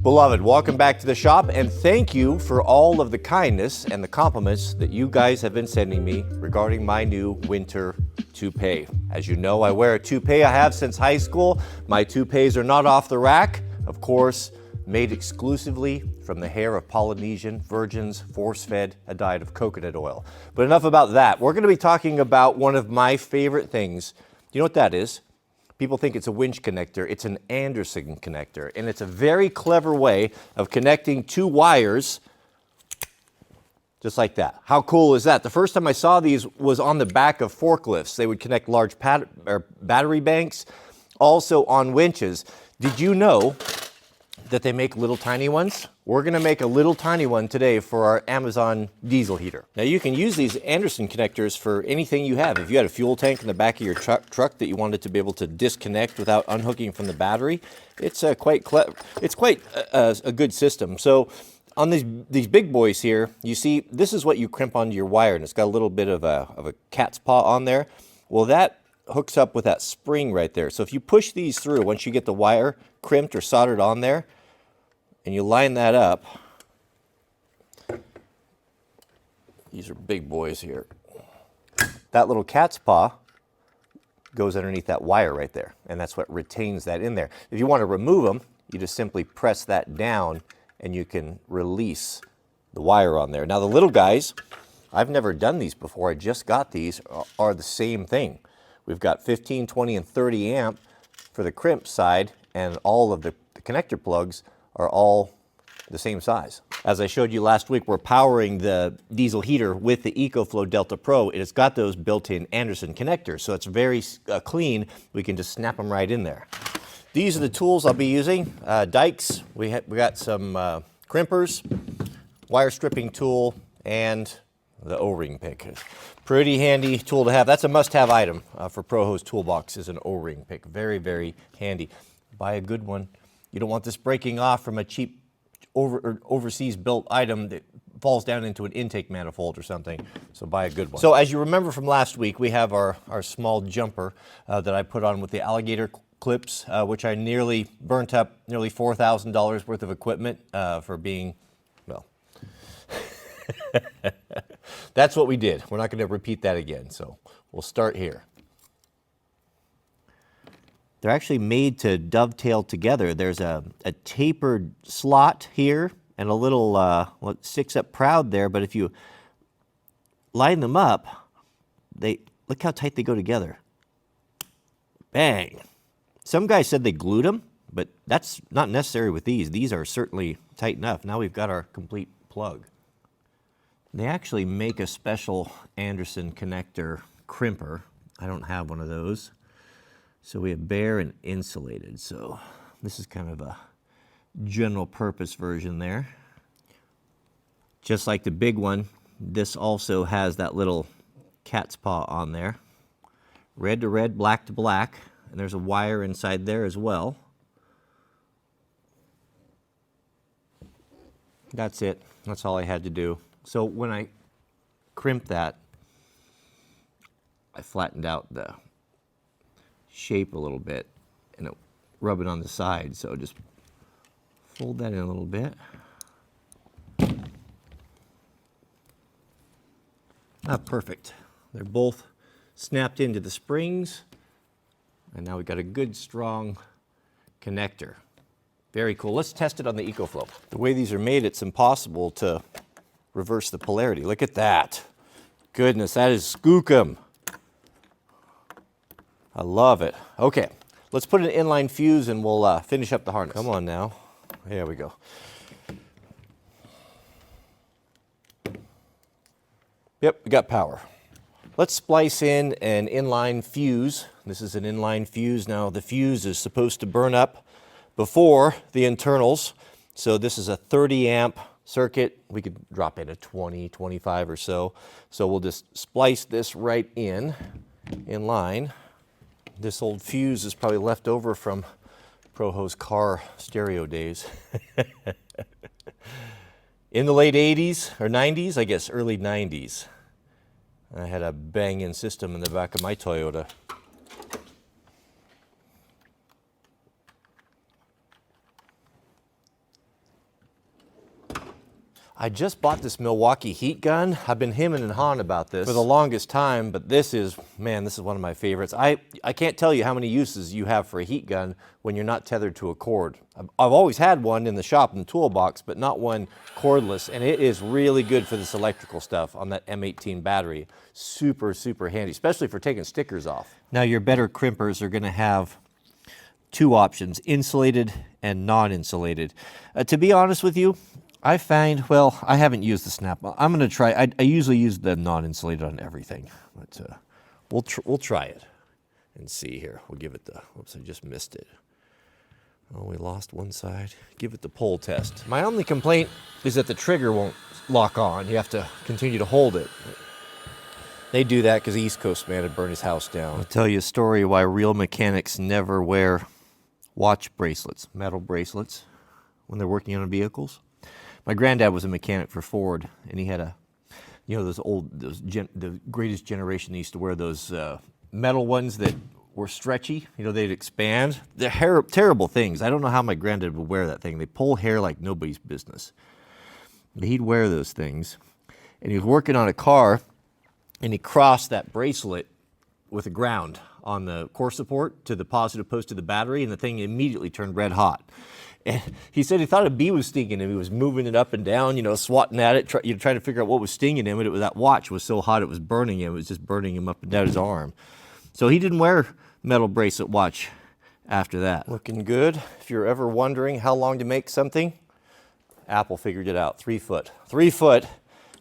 Beloved, welcome back to the shop, and thank you for all of the kindness and the compliments that you guys have been sending me regarding my new winter toupee. As you know, I wear a toupee I have since high school. My toupees are not off the rack, of course, made exclusively from the hair of Polynesian virgins, force-fed a diet of coconut oil. But enough about that. We're going to be talking about one of my favorite things. Do you know what that is? People think it's a winch connector. It's an Anderson connector, and it's a very clever way of connecting two wires just like that. How cool is that? The first time I saw these was on the back of forklifts. They would connect large battery banks, also on winches. Did you know that they make little tiny ones? We're going to make a little tiny one today for our Amazon diesel heater. Now you can use these Anderson connectors for anything you have. If you had a fuel tank in the back of your truck that you wanted to be able to disconnect without unhooking from the battery, it's quite clever. It's quite a good system. So on these big boys here, you see this is what you crimp onto your wire, and it's got a little bit of a cat's paw on there. Well, that hooks up with that spring right there. So if you push these through, once you get the wire crimped or soldered on there, and you line that up, these are big boys here. That little cat's paw goes underneath that wire right there, and that's what retains that in there. If you want to remove them, you just simply press that down and you can release the wire on there. Now the little guys, I've never done these before, I just got these, are the same thing. We've got 15, 20, and 30 amp for the crimp side, and all of the connector plugs are all the same size. As I showed you last week, we're powering the diesel heater with the EcoFlow Delta Pro. It's got those built-in Anderson connectors, so it's very clean. We can just snap them right in there. These are the tools I'll be using. Dikes, we got some crimpers, wire stripping tool, and the O-ring pick. Pretty handy tool to have. That's a must-have item for ProHose Toolbox, is an O-ring pick. Very, very handy. Buy a good one. You don't want this breaking off from a cheap overseas built item that falls down into an intake manifold or something. So buy a good one. So as you remember from last week, we have our small jumper that I put on with the alligator clips, which I nearly burnt up nearly $4,000 worth of equipment for being, well, that's what we did. We're not going to repeat that again. So we'll start here. They're actually made to dovetail together. There's a tapered slot here and a little, well, it sticks up proud there, but if you line them up, look how tight they go together. Bang. Some guys said they glued them, but that's not necessary with these. These are certainly tight enough. Now we've got our complete plug. They actually make a special Anderson connector crimper. I don't have one of those. So we have bare and insulated. So this is kind of a general purpose version there. Just like the big one, this also has that little cat's paw on there. Red to red, black to black, and there's a wire inside there as well. That's it. That's all I had to do. So when I crimped that, I flattened out the shape a little bit and rub it on the side. So just fold that in a little bit. Perfect. They're both snapped into the springs, and now we've got a good strong connector. Very cool. Let's test it on the EcoFlow. The way these are made, it's impossible to reverse the polarity. Look at that. Goodness, that is skookum. I love it. Okay, let's put an inline fuse and we'll finish up the harness. Come on now. There we go. Yep, we got power. Let's splice in an inline fuse. This is an inline fuse. Now the fuse is supposed to burn up before the internals. So this is a 30 amp circuit. We could drop in a 20, 25 or so. So we'll just splice this right in line. This old fuse is probably left over from ProHose car stereo days. In the late 80s or 90s, I guess early 90s, I had a bang-in system in the back of my Toyota. I just bought this Milwaukee heat gun. I've been hemming and hawing about this for the longest time, but this is, man, this is one of my favorites. I can't tell you how many uses you have for a heat gun when you're not tethered to a cord. I've always had one in the shop in the toolbox, but not one cordless, and it is really good for this electrical stuff on that M18 battery. Super, super handy, especially for taking stickers off. Now, your better crimpers are gonna have two options, insulated and non-insulated. To be honest with you, I find, well, I haven't used the snap. I'm gonna try, I usually use the non-insulated on everything, but we'll try it and see here. We'll give it the, whoops, I just missed it. Oh, we lost one side. Give it the pull test. My only complaint is that the trigger won't lock on. You have to continue to hold it. They do that because the East Coast man had burned his house down. I'll tell you a story why real mechanics never wear watch bracelets, metal bracelets, when they're working on vehicles. My granddad was a mechanic for Ford, and he had a, you know, the greatest generation, they used to wear those metal ones that were stretchy, you know, they'd expand. They're terrible things. I don't know how my granddad would wear that thing. They pull hair like nobody's business. But he'd wear those things, and he was working on a car, and he crossed that bracelet with the ground on the core support to the positive post of the battery, and the thing immediately turned red hot. And he said he thought a bee was stinging him. He was moving it up and down, you know, swatting at it, trying to figure out what was stinging him, and it was that watch was so hot it was burning him. It was just burning him up and down his arm. So he didn't wear metal bracelet watch after that. Looking good. If you're ever wondering how long to make something, Apple figured it out, 3 foot. 3 foot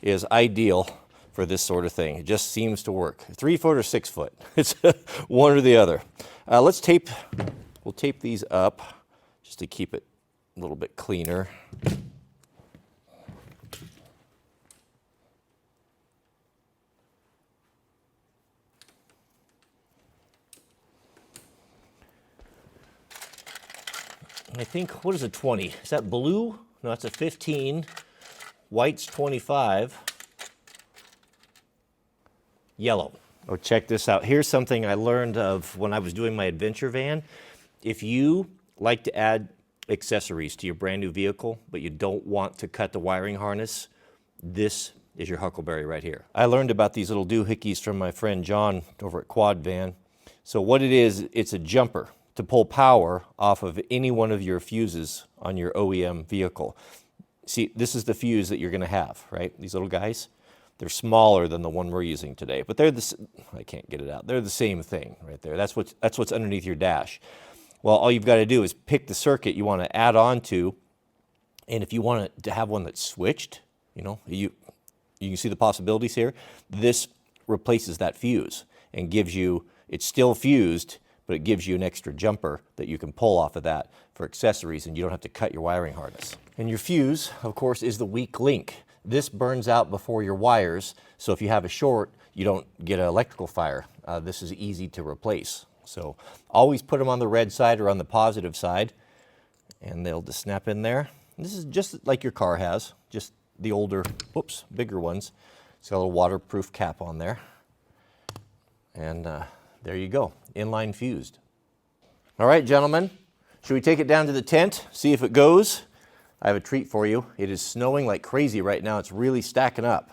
is ideal for this sort of thing. It just seems to work. 3 foot or 6 foot. It's one or the other. We'll tape these up just to keep it a little bit cleaner. I think, what is a 20? Is that blue? No, that's a 15. White's 25. Yellow. Oh, check this out. Here's something I learned of when I was doing my adventure van. If you like to add accessories to your brand new vehicle, but you don't want to cut the wiring harness, this is your huckleberry right here. I learned about these little doohickeys from my friend John over at Quad Van. So what it is, it's a jumper to pull power off of any one of your fuses on your OEM vehicle. See, this is the fuse that you're gonna have, right? These little guys, they're smaller than the one we're using today, but they're I can't get it out. They're the same thing right there. That's what's underneath your dash. Well, all you've got to do is pick the circuit you want to add on to, and if you want to have one that's switched, you know, you can see the possibilities here. This replaces that fuse and gives you, it's still fused, but it gives you an extra jumper that you can pull off of that for accessories, and you don't have to cut your wiring harness. And your fuse, of course, is the weak link. This burns out before your wires, so if you have a short, you don't get an electrical fire. This is easy to replace. So always put them on the red side or on the positive side, and they'll just snap in there. And this is just like your car has, just the older, whoops, bigger ones. It's got a little waterproof cap on there. And there you go, inline fused. All right, gentlemen, should we take it down to the tent, see if it goes? I have a treat for you. It is snowing like crazy right now. It's really stacking up.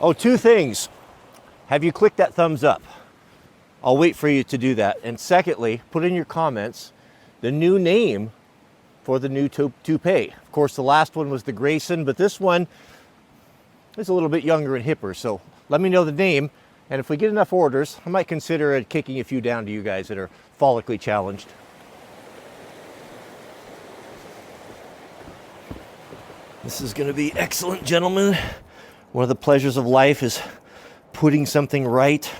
Oh, two things. Have you clicked that thumbs up? I'll wait for you to do that. And secondly, put in your comments the new name for the new Toupee. Of course, the last one was the Grayson, but this one is a little bit younger and hipper. So let me know the name. And if we get enough orders, I might consider kicking a few down to you guys that are follically challenged. This is gonna be excellent, gentlemen. One of the pleasures of life is putting something right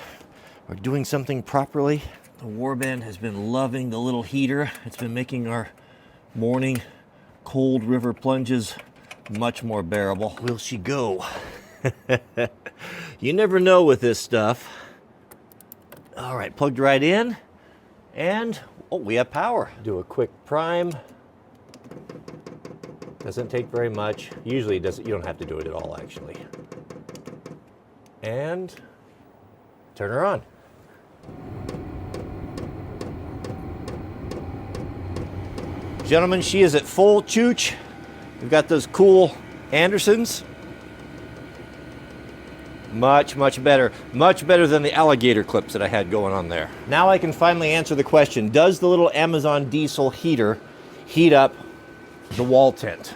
or doing something properly. The warband has been loving the little heater. It's been making our morning cold river plunges much more bearable. Will she go? You never know with this stuff. All right, plugged right in, and oh, we have power. Do a quick prime. Doesn't take very much. Usually it doesn't, you don't have to do it at all, actually. And turn her on. Gentlemen, she is at full chooch. We've got those cool Andersons. Much, much better. Much better than the alligator clips that I had going on there. Now I can finally answer the question, does the little Amazon diesel heater heat up the wall tent?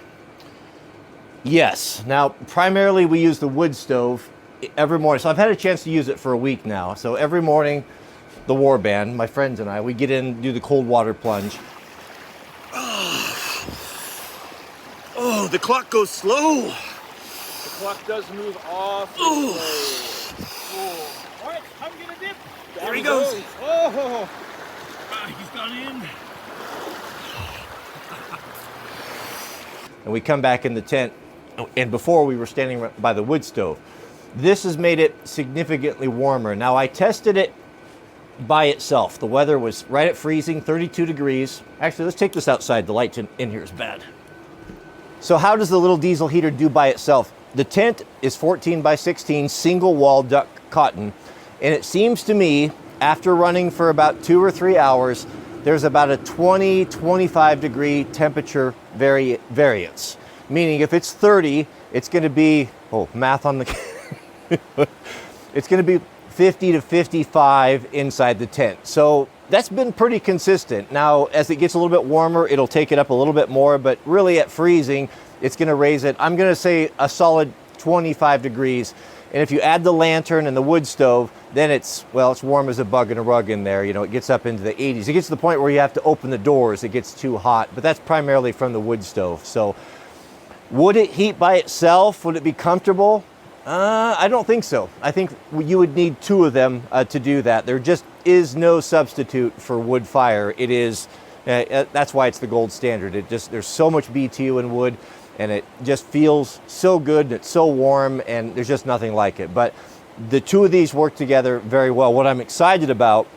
Yes. Now, primarily we use the wood stove every morning. So I've had a chance to use it for a week now. So every morning, the warband, my friends and I, we get in, do the cold water plunge. Oh, the clock goes slow. The clock does move off. Oh. All right, I'm gonna dip. There he goes. Oh, he's gone in. And we come back in the tent, and before we were standing by the wood stove. This has made it significantly warmer. Now I tested it by itself. The weather was right at freezing, 32 degrees. Actually, let's take this outside. The light in here is bad. So how does the little diesel heater do by itself? The tent is 14 by 16 single wall duck cotton. And it seems to me, after running for about 2 or 3 hours, there's about a 20, 25 degree temperature variance. Meaning if it's 30, it's gonna be, oh, math on the, it's gonna be 50 to 55 inside the tent. So that's been pretty consistent. Now, as it gets a little bit warmer, it'll take it up a little bit more, but really at freezing, it's gonna raise it, I'm gonna say a solid 25 degrees. And if you add the lantern and the wood stove, then it's, well, it's warm as a bug in a rug in there. You know, it gets up into the 80s. It gets to the point where you have to open the doors. It gets too hot, but that's primarily from the wood stove. So would it heat by itself? Would it be comfortable? I don't think so. I think you would need 2 of them to do that. There just is no substitute for wood fire. It is, that's why it's the gold standard. It just, there's so much BTU in wood, and it just feels so good, and it's so warm, and there's just nothing like it. But the 2 of these work together very well. What I'm excited about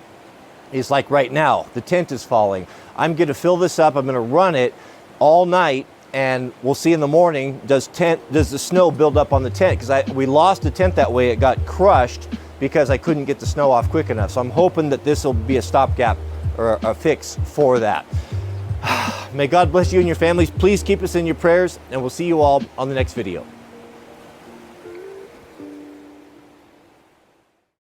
is, like right now, the tent is falling. I'm gonna fill this up, I'm gonna run it all night, and we'll see in the morning, does the snow build up on the tent? Because we lost the tent that way. It got crushed because I couldn't get the snow off quick enough. So I'm hoping that this will be a stopgap or a fix for that. May God bless you and your families. Please keep us in your prayers, and we'll see you all on the next video.